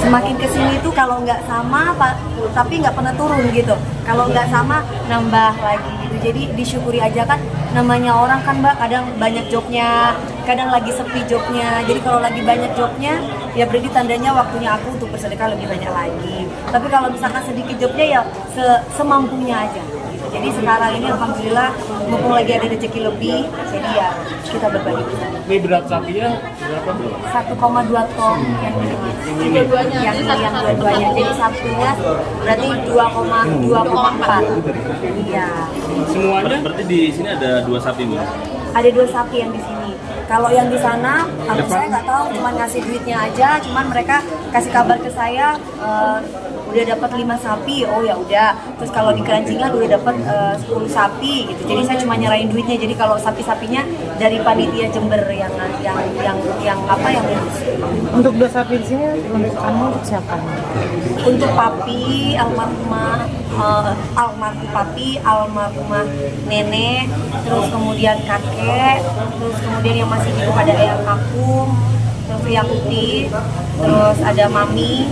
semakin kesini tuh kalau nggak sama tapi nggak pernah turun gitu. Kalau nggak sama nambah lagi gitu. Jadi disyukuri aja kan, namanya orang kan Mbak, kadang banyak jobnya, kadang lagi sepi jobnya. Jadi kalau lagi banyak jobnya ya berarti tandanya waktunya aku untuk bersedekah lebih banyak lagi. Tapi kalau misalkan sedikit jobnya ya semampunya aja. Jadi sekarang ini alhamdulillah mumpung lagi ada rezeki lebih, jadi ya kita berbagi. Ini berat sapinya berapa bro? 1,2 ton yang ini mas. Yang dua-duanya. Jadi satunya berarti 2,4. Iya. Semuanya? Berarti di sini ada 2 sapi bu? Ada 2 sapi yang di sini. Kalau yang di sana, saya nggak tahu, cuma ngasih duitnya aja. Cuman mereka kasih kabar ke saya, udah dapat 5 sapi. Oh ya udah. Terus kalau di Kerancingan udah dapat 10 sapi gitu. Jadi saya cuma nyerahin duitnya. Jadi kalau sapi-sapinya dari panitia Jember yang ngurus. Untuk 2 sapi di sini untuk kamu untuk siapa? Untuk papi, almarhumah papi, almarhumah nenek, terus kemudian kakek, terus kemudian yang masih hidup ada Eyang Kakung, terus Yang Putih, terus ada Mami,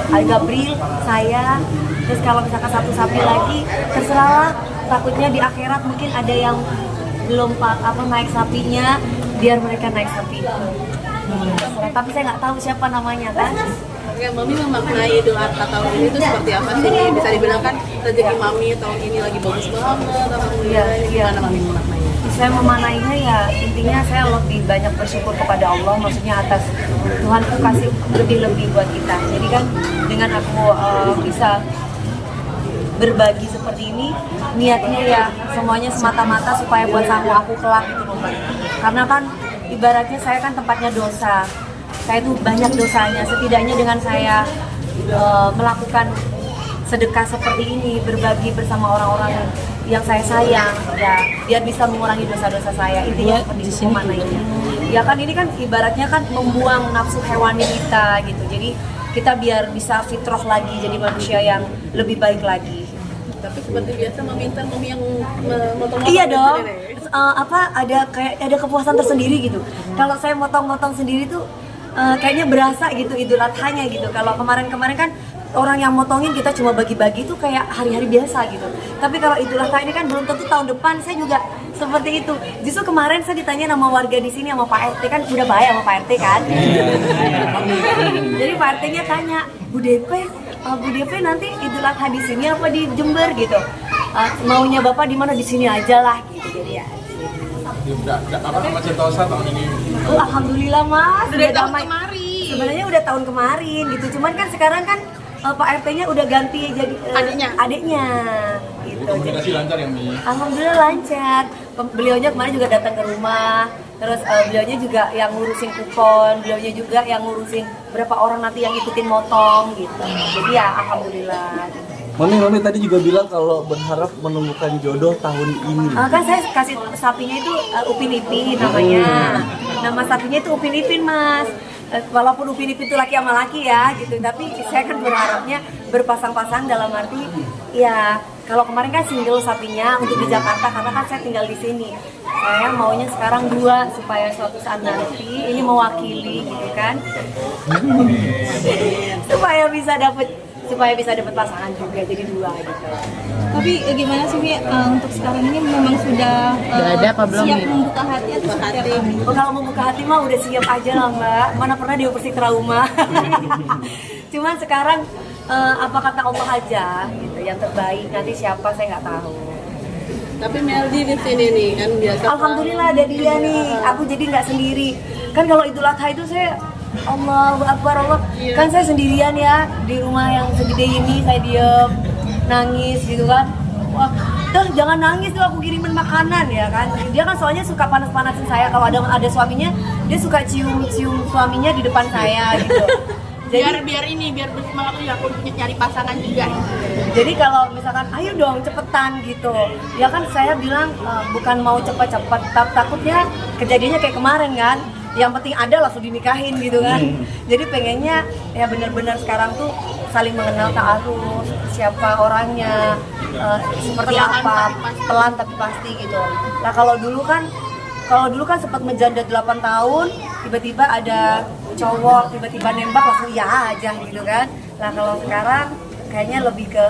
ada Gabriel, saya. Terus kalau misalkan 1 sapi lagi, terserah lah. Takutnya di akhirat mungkin ada yang belum naik sapinya, biar mereka naik sapi. Tapi saya nggak tahu siapa namanya kan. Ya, Mami memaknai Idul Adha tahun ini itu seperti apa sih? Bisa dibilang kan rezeki Mami tahun ini lagi bagus banget, alhamdulillah. Gimana Mami memaknainya? Saya memaknainya ya intinya saya lebih banyak bersyukur kepada Allah, maksudnya atas Tuhan tuh kasih lebih-lebih buat kita. Jadi kan dengan aku bisa berbagi seperti ini, niatnya ya semuanya semata-mata supaya buat sanggup aku kelak gitu loh Mbak. Karena kan ibaratnya saya kan tempatnya dosa. Saya tuh banyak dosanya, setidaknya dengan saya melakukan sedekah seperti ini, berbagi bersama orang-orang yang saya sayang, ya biar bisa mengurangi dosa-dosa saya. Intinya seperti itu mana ini. Ya kan ini kan ibaratnya kan membuang nafsu hewani kita gitu. Jadi kita biar bisa fitrah lagi, jadi manusia yang lebih baik lagi. Tapi seperti biasa meminta Mami yang motong-motong. Iya dong. Ada kepuasan tersendiri gitu. Kalau saya motong-motong sendiri tuh kayaknya berasa gitu Idul Adhanya gitu. Kalau kemarin-kemarin kan orang yang motongin kita cuma bagi-bagi itu kayak hari-hari biasa gitu. Tapi kalau Idul Adha ini kan belum tentu tahun depan saya juga seperti itu. Justru kemarin saya ditanya sama warga di sini, sama Pak RT kan udah baik sama Pak RT kan. Jadi Pak RT-nya tanya, Bu DP nanti Idul Adha di sini apa di Jember gitu. Maunya Bapak di mana, di sini aja lah gitu. Jadi ya. Apa nama Sentosa tahun ini? Alhamdulillah Mas, Udah tahun kemarin. Sebenarnya udah tahun kemarin gitu. Cuman kan sekarang kan Pak RT-nya udah ganti jadi adiknya gitu. Komunikasi lancar ya Mi? Alhamdulillah lancar. Beliaunya kemarin juga datang ke rumah. Terus beliaunya juga yang ngurusin kupon, beliaunya juga yang ngurusin berapa orang nanti yang ikutin motong gitu. Jadi ya alhamdulillah. Mami tadi juga bilang kalau berharap menemukan jodoh tahun ini. Kan saya kasih sapinya itu Upin Ipin namanya. Nama sapinya itu Upin Ipin Mas. Walaupun Upin Ipin itu laki sama laki ya gitu, tapi saya kan berharapnya berpasang-pasang dalam arti ya kalau kemarin kan single sapinya untuk di Jakarta karena kan saya tinggal di sini. Saya maunya sekarang 2 supaya suatu saat nanti ini mewakili gitu kan. supaya bisa dapat pasangan juga, jadi 2 gitu. Tapi gimana sih Mi, untuk sekarang ini memang sudah ada apa belum siap nih? membuka hati atau seperti apa? Oh, kalau membuka hati mah udah siap aja lah Mbak, mana pernah dioperasi trauma. Cuman sekarang apa kata Allah aja gitu, yang terbaik, nanti siapa saya nggak tahu. Tapi Meldi di sini nih kan biasa. Alhamdulillah ada dia nih, aku jadi nggak sendiri. Kan kalau Idul Adha itu saya Allahu Akbar Allah, kan saya sendirian ya di rumah yang segede ini, saya diem nangis gitu kan. Wah, jangan nangis tuh, aku kirimin makanan ya kan. Dia kan soalnya suka panas-panasin saya, kalau ada suaminya dia suka cium suaminya di depan saya gitu. Jadi biar bersemangat tuh ya aku nyari pasangan juga. Jadi kalau misalkan ayo dong cepetan gitu, ya kan saya bilang bukan mau cepet-cepet, takutnya kejadiannya kayak kemarin kan. Yang penting ada langsung dinikahin gitu kan. Jadi pengennya ya benar-benar sekarang tuh saling mengenal, ta'aruf, siapa orangnya, seperti apa, pelan tapi pasti gitu. Nah kalau dulu kan sempat menjanda 8 tahun, tiba-tiba ada cowok tiba-tiba nembak langsung ya aja gitu kan. Nah kalau sekarang kayaknya lebih ke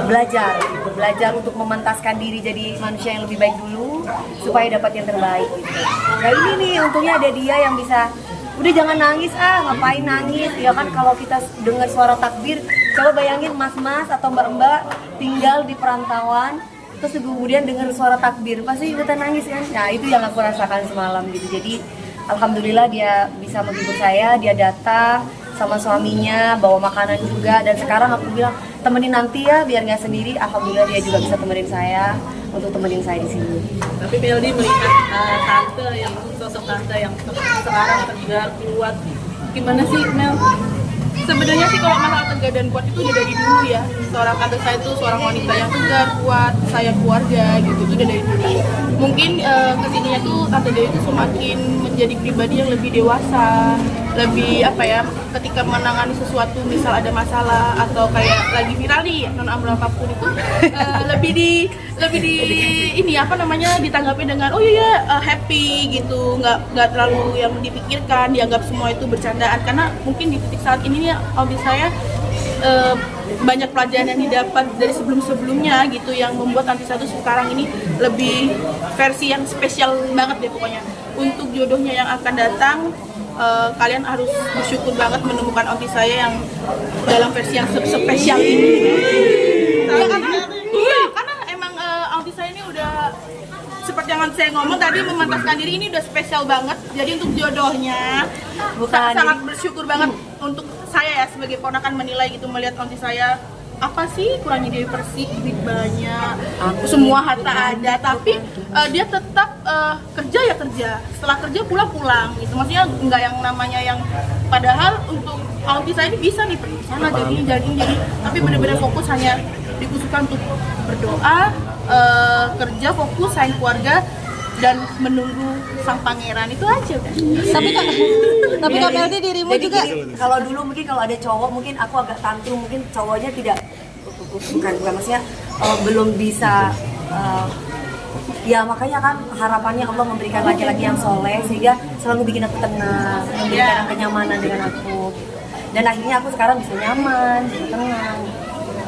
belajar untuk memantaskan diri jadi manusia yang lebih baik dulu supaya dapat yang terbaik gitu. Nah ini nih untungnya ada dia yang bisa, udah jangan nangis ngapain nangis ya kan. Kalau kita dengar suara takbir, coba bayangin mas-mas atau mbak-mbak tinggal di perantauan terus kemudian dengar suara takbir pasti ikutan nangis kan. Nah itu yang aku rasakan semalam gitu. Jadi alhamdulillah dia bisa menghibur saya, dia datang sama suaminya bawa makanan juga, dan sekarang aku bilang temenin nanti ya biar nggak sendiri. Alhamdulillah dia juga bisa temenin saya untuk temenin saya di sini. Tapi Meldi melihat tante yang sosok tante yang sekarang tegar kuat, gimana sih Mel? Sebenarnya sih kalau masalah tegar dan kuat itu udah dari dulu ya. Seorang tante saya itu seorang wanita yang tegar, kuat, sayang keluarga gitu, itu udah dari dulu. Mungkin kesininya tuh tante Dewi itu semakin menjadi pribadi yang lebih dewasa, lebih apa ya, ketika menangani sesuatu misal ada masalah atau kayak lagi viral nih non amro apapun itu lebih di ini apa namanya ditanggapi dengan oh iya happy gitu, nggak terlalu yang dipikirkan, dianggap semua itu bercandaan. Karena mungkin di titik saat ini nih audit saya banyak pelajaran yang didapat dari sebelum-sebelumnya gitu yang membuat Aunty saya tuh sekarang ini lebih versi yang spesial banget deh pokoknya. Untuk jodohnya yang akan datang, kalian harus bersyukur banget menemukan Aunty saya yang dalam versi yang spesial ini. Karena emang Aunty saya ini udah seperti yang saya ngomong tadi, memantaskan diri, ini udah spesial banget. Jadi untuk jodohnya sangat bersyukur banget untuk saya ya sebagai ponakan menilai gitu, melihat Aunty saya apa sih kurangnya Dewi Persik, duit banyak, semua harta ada, tapi dia tetap kerja ya kerja, setelah kerja pulang gitu. Maksudnya nggak yang namanya yang padahal untuk Aunty saya ini bisa nih pergi sana jadi, tapi benar-benar fokus hanya dikhususkan untuk berdoa, kerja, fokus sayang keluarga dan menunggu sang pangeran, itu aja kan. Tapi Kak Meldi dirimu jadi juga gini, kalau dulu mungkin kalau ada cowok mungkin aku agak tantrum, mungkin cowoknya tidak bukan maksudnya belum bisa ya makanya kan harapannya Allah memberikan laki-laki yang soleh sehingga selalu bikin aku tenang, memberikan kenyamanan dengan aku, dan akhirnya aku sekarang bisa nyaman, bisa tenang.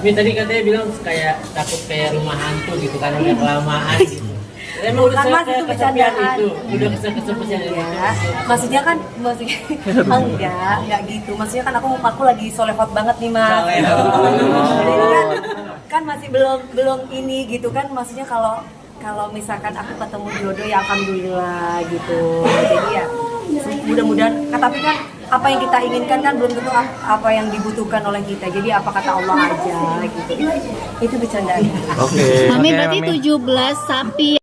Mi tadi katanya bilang kayak takut kayak rumah hantu gitu kan udah kelamaan gitu. Emang Bukan mas, itu bercandaan. itu udah kesel-kesel Ya, maksudnya enggak gitu. Maksudnya kan aku lagi solehot banget nih mas. Jadi kan masih belum ini gitu kan. Maksudnya kalau misalkan aku ketemu jodoh ya alhamdulillah gitu. Jadi ya mudah-mudahan. Tapi kan apa yang kita inginkan kan belum tentu apa yang dibutuhkan oleh kita. Jadi apa kata Allah aja gitu. Itu bercandaan. Oke. Mami berarti 17 sapi